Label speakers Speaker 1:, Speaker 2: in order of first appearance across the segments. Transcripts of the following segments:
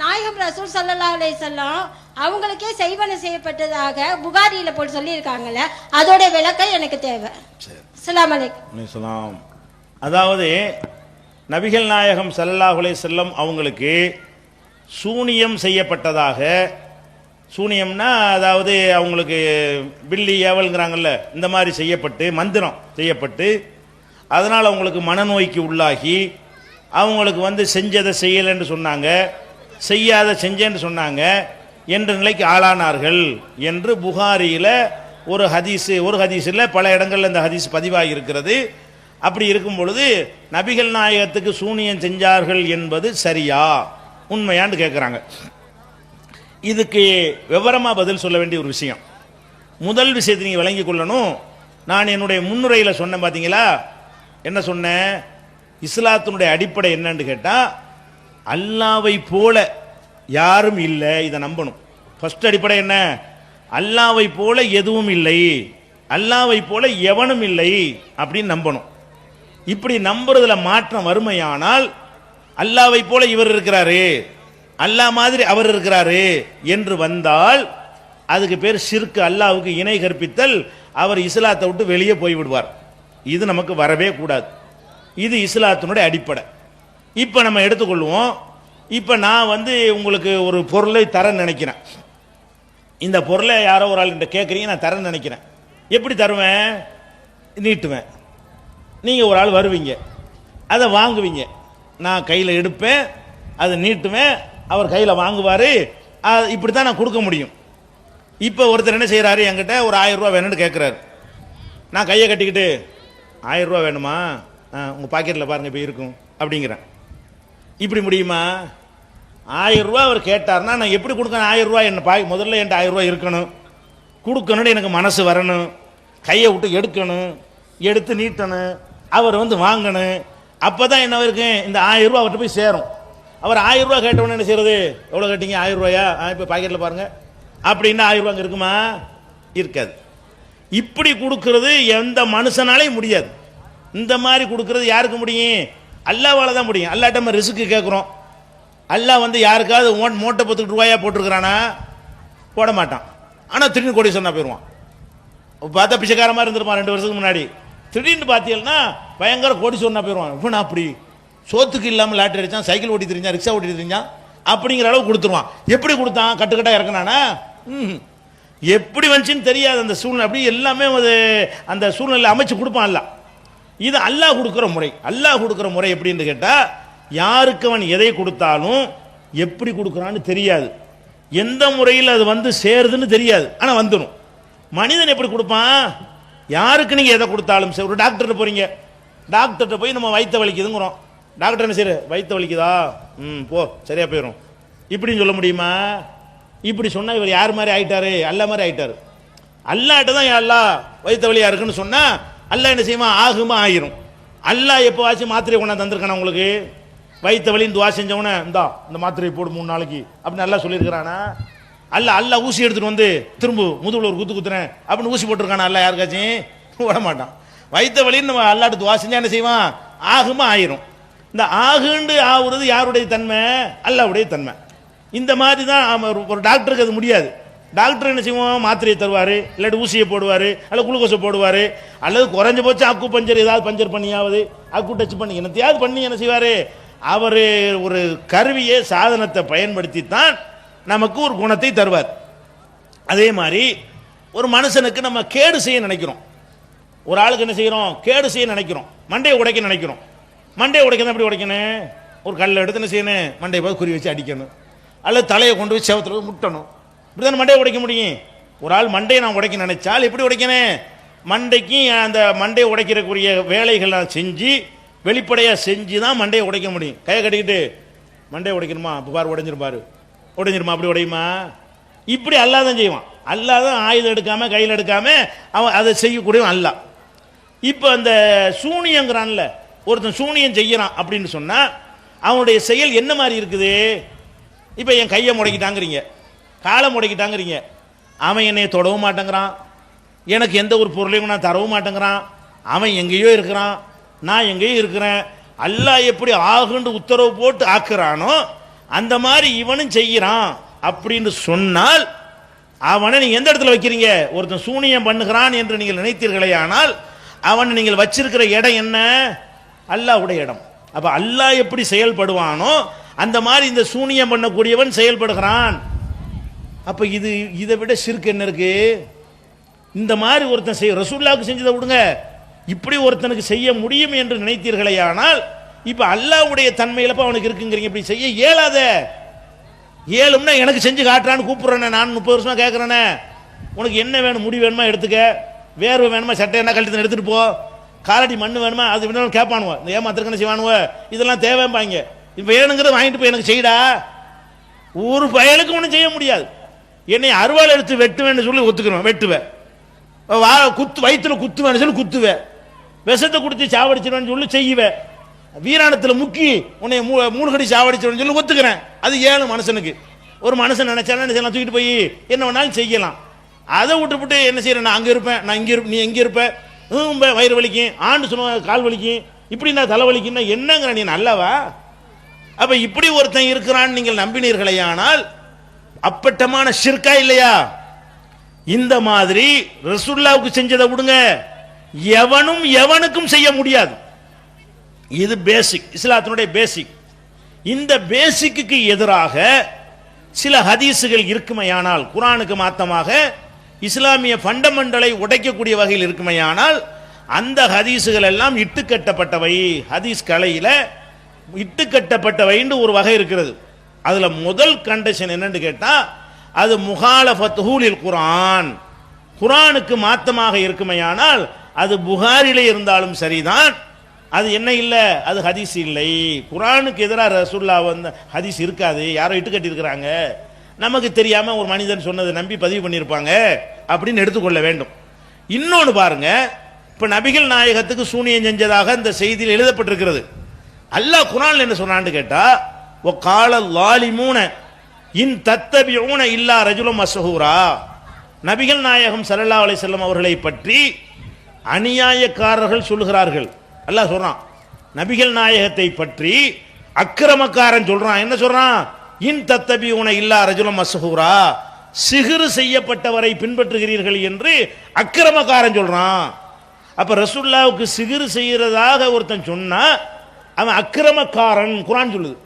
Speaker 1: நாயகம் ரசூல் ஸல்லல்லாஹு அலைஹி வஸல்லம் அவங்களுக்கே செய்வன செய்யப்பட்டதாக புகாரியில போட்டு சொல்லியிருக்காங்கல்ல, அதோட விளக்கம் எனக்கு தேவை. அஸ்ஸலாமு அலைக்கும்.
Speaker 2: அதாவது நபிகள் நாயகம் ஸல்லல்லாஹு அலைஹி வஸல்லம் அவங்களுக்கு சூனியம் செய்யப்பட்டதாக, சூனியம்னா அதாவது அவங்களுக்கு பில்லி ஏவல்ங்கிறாங்கல்ல, இந்த மாதிரி செய்யப்பட்டு மந்திரம் செய்யப்பட்டு அதனால் அவங்களுக்கு மனநோய்க்கு உள்ளாகி அவங்களுக்கு செஞ்சதை செய்யலைன்னு சொன்னாங்க, செய்யாத செஞ்சேன்னு சொன்னாங்க என்ற நிலைக்கு ஆளானார்கள் என்று புகாரியில் ஒரு ஹதீஸில் பல இடங்களில் இந்த ஹதீஸ் பதிவாகி இருக்கிறது. அப்படி இருக்கும் பொழுது நபிகள் நாயகத்துக்கு சூனியம் செஞ்சார்கள் என்பது சரியா உண்மையான்னு கேட்குறாங்க. இதுக்கு விவரமாக பதில் சொல்ல வேண்டிய ஒரு விஷயம். முதல் விஷயத்தை நீங்கள் விளங்கி கொள்ளணும். நான் என்னுடைய முன்னுரையில் சொன்னேன், பார்த்தீங்களா? என்ன சொன்னேன்? இஸ்லாத்தினுடைய அடிப்படை என்னன்னு கேட்டால், அல்லாவை போல யாரும் இல்லை, இதை நம்பணும். ஃபர்ஸ்ட் அடிப்படை என்ன? அல்லாவை போல எதுவும் இல்லை, அல்லாவை போல எவனும் இல்லை அப்படின்னு நம்பணும். இப்படி நம்புறதுல மாற்றம் வறுமையானால், அல்லாவை போல இவர் இருக்கிறாரு, அல்லாஹ் மாதிரி அவர் இருக்கிறாரு என்று வந்தால் அதுக்கு பேர் ஷிர்க், அல்லாஹ்வுக்கு இணை கற்பித்தல். அவர் இஸ்லாத்தை விட்டு வெளியே போய்விடுவார். இது நமக்கு வரவே கூடாது. இது இஸ்லாத்தினுடைய அடிப்படை. இப்போ நம்ம எடுத்துக்கொள்வோம். இப்போ நான் உங்களுக்கு ஒரு பொருளை தர நினைக்கிறேன். இந்த பொருளை யாரோ ஒரு ஆள் கேட்குறீங்க, நான் தர நினைக்கிறேன். எப்படி தருவேன்? நீட்டுவேன். நீங்கள் ஒரு ஆள் வருவீங்க, அதை வாங்குவீங்க. நான் கையில் எடுப்பேன், அதை நீட்டுவேன், அவர் கையில் வாங்குவார். இப்படி தான் நான் கொடுக்க முடியும். இப்போ ஒருத்தர் என்ன செய்கிறாரு, என்கிட்ட ஒரு 1000 ரூபா வேணும்னு கேட்குறாரு. நான் கையை கட்டிக்கிட்டு 1000 ரூபா வேணுமா, உங்கள் பாக்கெட்டில் பாருங்கள் இப்போ இருக்கும் அப்படிங்கிறேன். இப்படி முடியுமா? 1000 ரூபா அவர் கேட்டார்னா நான் எப்படி கொடுக்கணும்? 1000 ரூபா முதல்ல என்கிட்ட 1000 ரூபா இருக்கணும், கொடுக்கணும்னு எனக்கு மனசு வரணும், கையை விட்டு எடுக்கணும், எடுத்து நீட்டணும், அவர் வாங்கணும். அப்போ தான் என்ன இருக்கு, இந்த 1000 ரூபா அவர்கிட்ட போய் சேரும். அவர் 1000 ரூபா கேட்டவொன்னு என்ன செய்யறது? எவ்வளோ கேட்டீங்க? 1000 ரூபாயா? இப்போ பாக்கெட்டில் பாருங்கள் அப்படின்னா 1000 ரூபா அங்கே இருக்குமா? இருக்காது. இப்படி கொடுக்கறது எந்த மனுஷனாலையும் முடியாது. இந்த மாதிரி கொடுக்கறது யாருக்கு முடியும்? அல்லாஹ்வால தான் முடியும். அல்லாஹ்ட்ட நம்ம ரிஸ்க்கு கேட்குறோம். அல்லாஹ் யாருக்காவது மூட்டை 10 ரூபாயா போட்டிருக்கிறானா? போட மாட்டான். ஆனால் திடீர்னு கோடி சொன்னா போயிடுவான். பார்த்தா பிச்சைக்காரமாக இருந்திருப்பான் 2 வருஷத்துக்கு முன்னாடி. திடீர்னு பார்த்தீங்கன்னா பயங்கர கோடி சொன்னா போயிடுவான். இப்போ நான் அப்படி சோத்துக்கு இல்லாமல் லாட்டரி அடித்தான், சைக்கிள் ஓட்டி தெரிஞ்சான், ரிக்ஷா ஓட்டி தெரிஞ்சான், அப்படிங்கிற அளவுக்கு கொடுத்துருவான். எப்படி கொடுத்தான்? கட்டுக்கட்டாக இறக்குனானா? எப்படி வந்துச்சுன்னு தெரியாது. அந்த சூழ்நிலை அப்படி எல்லாமே அந்த சூழ்நிலை அமைச்சு கொடுப்பான் அல்ல. இது அல்லாஹ் கொடுக்குற முறை. அல்லாஹ் கொடுக்குற முறை எப்படின்னு கேட்டால், யாருக்கு அவன் எதை கொடுத்தாலும் எப்படி கொடுக்குறான்னு தெரியாது, எந்த முறையில் அது சேருதுன்னு தெரியாது, ஆனால் வந்துடும். மனிதன் எப்படி கொடுப்பான்? யாருக்கு நீங்கள் எதை கொடுத்தாலும் சரி. ஒரு டாக்டர்கிட்ட போகிறீங்க, டாக்டர்கிட்ட போய் நம்ம வயிற்ற வலிக்குதுங்கிறோம். டாக்டர் என்ன செய்யற? வயிற்ற வலிக்குதா, போ சரியா போயிடும் இப்படின்னு சொல்ல முடியுமா? இப்படி சொன்னால் இவர் யார் மாதிரி ஆயிட்டாரு? அல்லா மாதிரி ஆயிட்டாரு. அல்லாட்ட தான் அல்லாஹ் வயிற்ற வலியா இருக்குன்னு சொன்னால் அல்லாஹ் என்ன செய்யுமா? ஆகுமா ஆயிரும். அல்லாஹ் எப்போ ஆச்சு மாத்திரையை கொண்டாந்து தந்திருக்கானா உங்களுக்கு? வயிற்ற வலின்னு துவா செஞ்சவன இந்த மாத்திரையை போடு 3 நாளைக்கு அப்படின்னு நல்லா சொல்லியிருக்கிறானா? அல்லாஹ் ஊசி எடுத்துட்டு திரும்ப முதுகுல ஒரு குத்து குத்துறேன் அப்படின்னு ஊசி போட்டிருக்கானா? அல்லாஹ் யாருக்காச்சும் விட மாட்டான். வயிற்ற வலின்னு நம்ம அல்லாட்ட துவா செஞ்சா என்ன செய்வான்? ஆகுமா ஆயிரும். இந்த ஆகுண்டு ஆகுறது யாருடைய தன்மை? அல்லாஹ்வுடைய தன்மை. இந்த மாதிரி தான் ஒரு டாக்டருக்கு அது முடியாது. டாக்டர் என்ன செய்வோம்? மாத்திரையை தருவார், இல்லாட்டி ஊசியை போடுவார், அல்லது குளுக்கோஸை போடுவார், அல்லது குறைஞ்ச போச்சு அக்கு பஞ்சர் ஏதாவது பஞ்சர் பண்ணியாவது அக்கு டச் பண்ணி என்னத்தையாவது பண்ணி என்ன செய்வார்? அவர் ஒரு கருவியை சாதனத்தை பயன்படுத்தி தான் நமக்கு ஒரு குணத்தை தருவார். அதே மாதிரி ஒரு மனுஷனுக்கு நம்ம கேடு செய்ய நினைக்கிறோம். ஒரு ஆளுக்கு என்ன செய்கிறோம்? கேடு செய்ய நினைக்கிறோம், மண்டையை உடைக்க நினைக்கிறோம். மண்டையை உடைக்கணும். எப்படி உடைக்கணும்? ஒரு கல்லை எடுத்து என்ன செய்யணும்? மண்டையை பார்த்து குறி வச்சு அடிக்கணும், அல்லது தலையை கொண்டு போய் செவத்தில் போய் முட்டணும். இப்படி தான் மண்டையை உடைக்க முடியும். ஒரு ஆள் மண்டையை நான் உடைக்க நினைச்சால் எப்படி உடைக்கணும்? மண்டைக்கு அந்த மண்டையை உடைக்கிறக்கூடிய வேலைகள்லாம் செஞ்சு வெளிப்படையாக செஞ்சு தான் மண்டையை உடைக்க முடியும். கையை கட்டிக்கிட்டு மண்டையை உடைக்கணுமா? இப்போ பாரு உடைஞ்சிருமா? அப்படி உடையுமா? இப்படி அல்லாஹ் தான் செய்வான். அல்லாஹ் தான் ஆயுதம் எடுக்காமல் கையில் எடுக்காமல் அவன் அதை செய்யக்கூடியவன் அல்லாஹ். இப்போ அந்த சூனியங்கிறான்ல, ஒருத்தன் சூனியம் செய்யறான் அப்படின்னு சொன்னால் அவனுடைய செயல் என்ன மாதிரி இருக்குது? இப்போ என் கையை முடக்கிட்டாங்கிறீங்க, காலை முடக்கிட்டாங்கிறீங்க, அவன் என்னை தொடவும் மாட்டேங்கிறான், எனக்கு எந்த ஒரு பொருளையும் நான் தரவும் மாட்டேங்கிறான், அவன் எங்கேயோ இருக்கிறான், நான் எங்கேயோ இருக்கிறேன். அல்லாஹ் எப்படி ஆகுண்டு உத்தரவு போட்டு ஆக்குறானோ அந்த மாதிரி இவனும் செய்யறான் அப்படின்னு சொன்னால் அவனை நீங்க எந்த இடத்துல வைக்கிறீங்க? ஒருத்தன் சூனியம் பண்ணுகிறான் என்று நீங்கள் நினைத்தீர்களே, ஆனால் அவனை நீங்கள் வச்சிருக்கிற இடம் என்ன? அல்லாஹ்வுடைய இடம். அப்ப அல்லாஹ் எப்படி செயல்படுவானோ அந்த மாதிரி இந்த சூனியம் பண்ணக்கூடியவன் செயல்படுகிறான். அப்ப இதை விட ஷிர்க் என்ன இருக்கு? இந்த மாதிரி ஒருத்தன் செய்ய ரசூலுல்லாஹ்வுக்கு செஞ்சதை விடுங்க, இப்படி ஒருத்தனுக்கு செய்ய முடியும் என்று நினைத்தீர்களே, ஆனால் இப்ப அல்லாஹ்வுடைய தன்மையில அவனுக்கு இருக்குங்கிறீங்க. இப்படி செய்ய இயலாத. ஏழும்னா எனக்கு செஞ்சு காட்டுறான்னு கூப்பிடுறேனே, நான் 30 வருஷமா கேட்கறேனே, உனக்கு என்ன வேணும்? முடி வேணுமா எடுத்துக்க, வேர்வை வேணுமா சட்டை என்ன கழட்டி எடுத்துட்டு போ, காலடி மண்ணு வேணுமா அது வேணும் கேட்பானுவ, இந்த ஏமாத்திருக்கணும் செய்வானுவ, இதெல்லாம் தேவைப்பாங்க. இப்போ வேணுங்கிறத வாங்கிட்டு போய் எனக்கு செய்டா. ஒரு பயலுக்கு ஒன்றும் செய்ய முடியாது. என்னை அருவாள் எடுத்து வெட்டுவேன்னு சொல்லி ஒத்துக்கிறோம், வெட்டுவேன். வயிற்றுல குத்துவேன்னு சொல்லி குத்துவேன். விஷத்தை குடிச்சு சாவடிச்சிருவேன்னு சொல்லி செய்வேன். வீராணத்தில் முக்கி உன்னை 3 கடி சாவடிச்சிருவேன்னு சொல்லி ஒத்துக்கிறேன். அது ஏழு மனுஷனுக்கு. ஒரு மனுஷன் நினைச்சாலும் என்ன செய்யலாம்? தூக்கிட்டு போய் என்ன வேணாலும் செய்யலாம். அதை விட்டுவிட்டு என்ன செய்யறேன்? நான் அங்கே இருப்பேன், நான் இங்கே நீ எங்கே இருப்ப, வயிறு வலிக்கும், ஆண்டு சொல்லுவாங்க கால் வலிக்கும், இப்படி நான் தலை வலிக்குன்னா என்னங்கிற நீ நல்லவா? அப்ப இப்படி ஒருத்தன் இருக்கிறான்னு நீங்கள் நம்பினீர்களேயானால் அப்பட்டமான ஷிர்கா இல்லையா? இந்த மாதிரி ரசூலுல்லாஹ்வுக்கு செஞ்சதை விடுங்க, எவனும் எவனுக்கும் செய்ய முடியாது. இது பேசிக், இஸ்லாத்தினுடைய பேசிக். இந்த பேசிக்கு எதிராக சில ஹதீஸுகள் இருக்குமையானால், குர்ஆனுக்கு மாத்தமாக இஸ்லாமிய ஃபண்டமெண்டலை உடைக்கக்கூடிய வகையில் இருக்குமையானால், அந்த ஹதீஸுகள் எல்லாம் இட்டுக்கட்டப்பட்டவை. ஹதீஸ் கலையில இட்டுக்கட்டப்பட்டவைன்னு ஒரு வகை இருக்கிறது. அதுல முதல் கண்டிஷன் என்னன்னு கேட்டா, அது முகாலஃபத்துஹு லில் குர்ஆன், குர்ஆனுக்கு மாத்தமாக இருக்குமையானால் அது புகாரிலே இருந்தாலும் சரிதான், அது என்ன இல்லை, அது ஹதீஸ் இல்லை. குர்ஆனுக்கு எதிராக ரசூலுல்லாஹ் வந்த ஹதீஸ் இருக்காது, யாரோ இட்டுக்கட்டி இருக்கிறாங்க, நமக்கு தெரியாம ஒரு மனிதன் சொன்னதை நம்பி பதிவு பண்ணியிருப்பாங்க அப்படின்னு எடுத்துக்கொள்ள வேண்டும். இன்னொன்று பாருங்க, இப்ப நபிகள் நாயகத்துக்கு சூனியம் செஞ்சதாக இந்த செய்தியில் எழுதப்பட்டிருக்கிறது. அல்லாஹ் குர்ஆன்ல என்ன சொன்னான்னு கேட்டா, வகால லாலிமூன இன் தத்தபிஊன இல்லா ரஜுலம் மஸ்ஹூரா, நபிகள் நாயகம் ஸல்லல்லாஹு அலைஹி வஸல்லம் அவர்களை பற்றி அநியாயக்காரர்கள் சொல்கிறார்கள். அல்லாஹ் சொல்றான், நபிகள் நாயகத்தை பற்றி அக்கிரமக்காரன் சொல்றான். என்ன சொல்றான்? இன் தத்தபிஊன இல்லா ரஜுலம் மஸ்ஹூரா, சிஹ்ர் செய்யப்பட்டவரை பின்பற்றுகிறீர்கள் என்று அக்கிரமக்காரன் சொல்றான். அப்ப ரசூலுல்லாஹ்வுக்கு சிஹ்ர் செய்யறதாக ஒருத்தன் சொன்னா அவன் அக்கிரமக்காரன். குர்ஆன் சொல்லுது,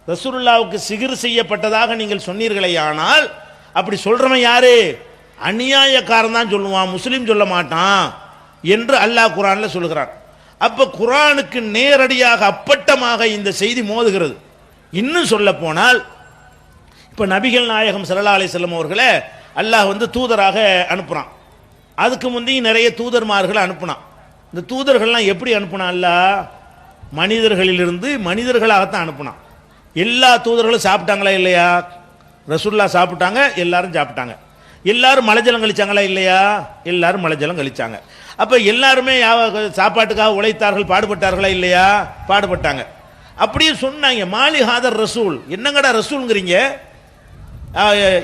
Speaker 2: ரசூலுல்லாஹ்வுக்கு சிஹ்ர் செய்யப்பட்டதாக நீங்கள் சொன்னீர்களேயானால் அப்படி சொல்றவன் யாரு? அநியாயக்காரன் தான் சொல்லுவான், முஸ்லிம் சொல்ல மாட்டான் என்று அல்லாஹ் குர்ஆன்ல சொல்லுகிறான். அப்ப குர்ஆனுக்கு நேரடியாக அப்பட்டமாக இந்த செய்தி மோதுகிறது. இன்னும் சொல்ல போனால், இப்ப நபிகள் நாயகம் ஸல்லல்லாஹு அலைஹி வஸல்லம் அவர்களை அல்லாஹ் தூதராக அனுப்புறான். அதுக்கு முந்தைய நிறைய தூதர்மார்களை அனுப்புனான். இந்த தூதர்கள்லாம் எப்படி அனுப்புனான்? அல்லாஹ் மனிதர்களிலிருந்து மனிதர்களாகத்தான் அனுப்புனான். எல்லா தூதர்களும் சாப்பிட்டாங்களா இல்லையா? ரசூலுல்லாஹ் சாப்பிட்டாங்க, எல்லாரும் சாப்பிட்டாங்க. எல்லாரும் மலைஜலம் கழிச்சாங்களா இல்லையா? எல்லாரும் மலைஜலம் கழிச்சாங்க. அப்ப எல்லாருமே சாப்பாட்டுக்காக உழைத்தார்கள், பாடுபட்டார்களா இல்லையா? பாடுபட்டாங்க. அப்படியே சொன்னாங்க, மாலி ஹாதர் ரசூல், என்னங்கடா ரசூல்ங்கிறீங்க?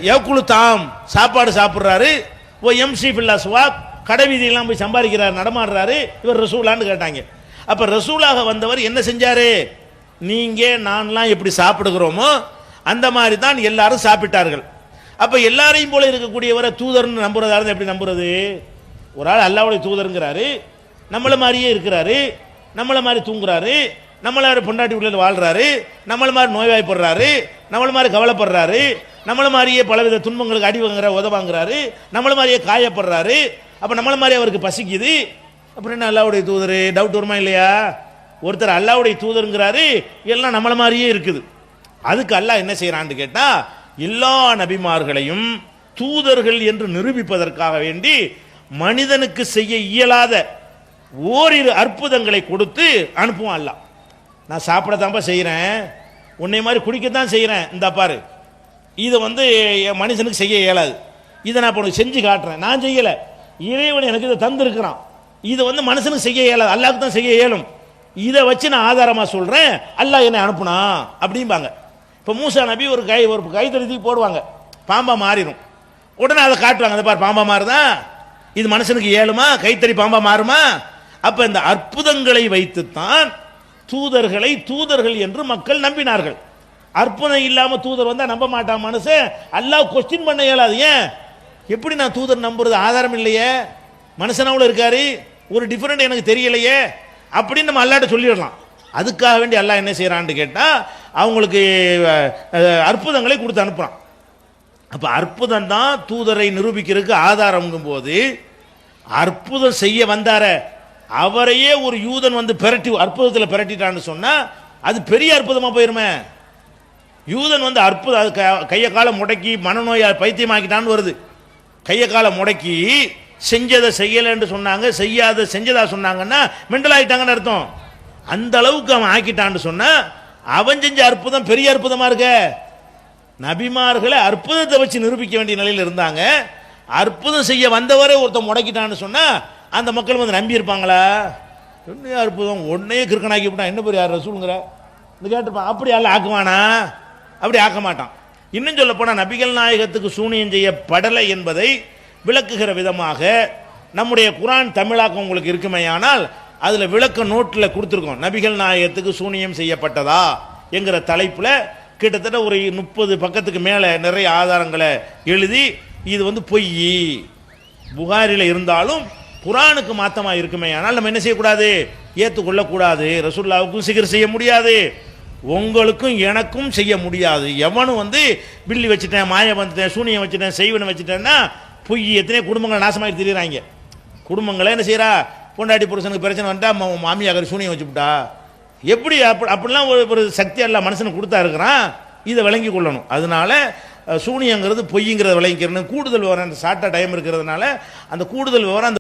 Speaker 2: யகுலு தாம், சாப்பாடு சாப்பிட்றாரு, ஓ எம்சி ஃபில் அஸ்வாக், கடை வீதியெல்லாம் போய் சம்பாதிக்கிறார், நடமாடுறாரு, இவர் ரசூலான்னு கேட்டாங்க. அப்ப ரசூலாக வந்தவர் என்ன செஞ்சாரு? நீங்க நான்லாம் எப்படி சாப்பிடுகிறோமோ அந்த மாதிரி தான் எல்லாரும் சாப்பிட்டார்கள். அப்ப எல்லாரையும் போல இருக்கக்கூடியவரை தூதர்னு நம்புறதா இருந்தா எப்படி நம்புறது? ஒரு ஆள் அல்லாஹ்வுடைய தூதருங்கிறாரு, நம்மள மாதிரியே இருக்கிறாரு, நம்மள மாதிரி தூங்குறாரு, நம்மள மாதிரி பொண்டாட்டி வீட்டில் வாழ்றாரு, நம்மள மாதிரி நோய்வாய்ப்படுறாரு, நம்மள மாதிரி கவலைப்படுறாரு, நம்மள மாதிரியே பலவித துன்பங்களுக்கு அடி வாங்குற உதவாங்கிறாரு, நம்மள மாதிரியே காயப்படுறாரு. அப்ப நம்மள மாதிரி அவருக்கு பசிக்குது. அப்புறம் என்ன அல்லாஹ்வுடைய தூதர்? டவுட் வருமா இல்லையா? ஒருத்தர் அல்லாஹ்வுடைய தூதருங்கிறாரு, எல்லாம் நம்மள மாதிரியே இருக்குது. அதுக்கு அல்லாஹ் என்ன செய்யறான்னு கேட்டா, எல்லா நபிமார்களையும் தூதர்கள் என்று நிரூபிப்பதற்காக வேண்டி மனிதனுக்கு செய்ய இயலாத ஓரிரு அற்புதங்களை கொடுத்து அனுப்புவான் அல்லாஹ். நான் சாப்பிடத்தான்பா செய்கிறேன், உன்னை மாதிரி குடிக்கத்தான் செய்கிறேன், இந்த பாரு, இதை மனுஷனுக்கு செய்ய இயலாது, இதை நான் இப்போ உனக்கு செஞ்சு காட்டுறேன், நான் செய்யலை, இறைவன் எனக்கு இதை தந்திருக்கிறான், இதை மனுஷனுக்கு செய்ய இயலாது, அல்லாஹ்வுக்கு தான் செய்ய இயலும், இதை வச்சு நான் ஆதாரமாக சொல்கிறேன், அல்லாஹ் என்னை அனுப்புனா அப்படிம்பாங்க. இப்போ மூசா நபி ஒரு கைத்தறி போடுவாங்க, பாம்பா மாறிடும், உடனே அதை காட்டுவாங்க, அந்த பாரு பாம்பா மாறுதான், இது மனுஷனுக்கு ஏழுமா, கைத்தறி பாம்பா மாறுமா? அப்ப இந்த அற்புதங்களை வைத்துத்தான் தூதர்களை தூதர்கள் என்று மக்கள் நம்பினார்கள். அற்புதம் இல்லாம தூதர் வந்தா நம்ப மாட்டான் மனுஷன். அல்லாஹ் கொஸ்டின் பண்ண இயலாது. ஏன் எப்படி நான் தூதர் நம்புறது? ஆதாரம் இல்லையே, மனுஷனாவில் இருக்காரு, ஒரு டிஃபரெண்ட் எனக்கு தெரியலையே அப்படின்னு நம்ம அல்லாட்ட சொல்லிடலாம். அதுக்காக வேண்டி அல்லாஹ் என்ன செய்யறான்னு கேட்டா அவங்களுக்கு அற்புதங்களை கொடுத்து அனுப்புறான். அப்ப அற்புதம் தான் தூதரை நிரூபிக்கிறதுக்கு ஆதாரம்ங்கும் போது, அற்புதம் செய்ய வந்தார அவரையே ஒரு யூதன் வந்து அற்புதத்தில் பிரட்டிட்டான்னு சொன்னா அது பெரிய அற்புதமா போயிருமே. யூதன் வந்து கையை காலை முடக்கி மனநோயா பைத்தியமாக்கிட்டான்னு வருது. கையை காலை முடக்கி செஞ்சதை செய்யலைன்னு சொன்னாங்க, செய்யாத செஞ்சதா சொன்னாங்கன்னா மெண்டல் ஆகிட்டாங்கன்னு அர்த்தம். அந்த அளவுக்கு அவன் ஆக்கிட்டான்னு சொன்னா அவன் செஞ்ச அற்புதம் பெரிய அற்புதமா இருக்க. நபிமார்களை அற்புதத்தை வச்சு நிரூபிக்க வேண்டிய நிலையில் இருந்தாங்க. அற்புதம் செய்ய வந்தவரே ஒருத்தன் முடக்கிட்டான்னு சொன்னா அந்த மக்கள் வந்து நம்பி இருப்பாங்களா? என்ன அற்புதம், ஒன்னையே கிறுக்கனாக்கி விட்டான், என்ன பெரிய ரசூலுங்கிற கேட்டுப்பான். அப்படி அல்ல ஆக்குவானா? அப்படி ஆக்க மாட்டான். இன்னும் சொல்ல போனா நபிகள் நாயகத்துக்கு சூனியம் செய்யப்படலை என்பதை விளக்குகிற விதமாக நம்முடைய குர்ஆன் தமிழாக்கம் உங்களுக்கு இருக்குமேயானால் அதுல விளக்க நோட்டில் கொடுத்துருக்கோம். நபிகள் நாயகத்துக்கு சூனியம் செய்யப்பட்டதா என்கிற தலைப்புல கிட்டத்தட்ட ஒரு 30 பக்கத்துக்கு மேல நிறைய ஆதாரங்களை எழுதி இது வந்து பொய் புகாரில இருந்தாலும் குர்ஆனுக்கு மாத்தமா இருக்குமே, ஆனால் நம்ம என்ன செய்யக்கூடாது? ஏற்றுக்கொள்ளக்கூடாது. ரசூலுல்லாஹ்வுக்கும் சிகர் செய்ய முடியாது, உங்களுக்கும் எனக்கும் செய்ய முடியாது. எவனும் வந்து பில்லி வச்சுட்டேன், மாய வந்துட்டேன், சூனியம் வச்சுட்டேன், செய்வனை வச்சுட்டேன்னா பொய். எத்தனை குடும்பங்கள் நாசமாகி திரியிறாங்க. குடும்பங்களை என்ன செய்யறா? பொண்டாட்டி புருஷனுக்கு பிரச்சனை வந்துட்டா மாமியார் சூனியம் வச்சுவிட்டா. எப்படி அப்படிலாம் ஒரு சக்தி எல்லாம் மனுஷனுக்கு கொடுத்தா இருக்கிறான். இதை விளங்கி கொள்ளணும். அதனால சூனியங்கிறது பொய்ங்கிறத விளங்கிக்கிறணும். கூடுதல் விவரம் ஷார்ட்டாக டைம் இருக்கிறதுனால அந்த கூடுதல் விவரம் அந்த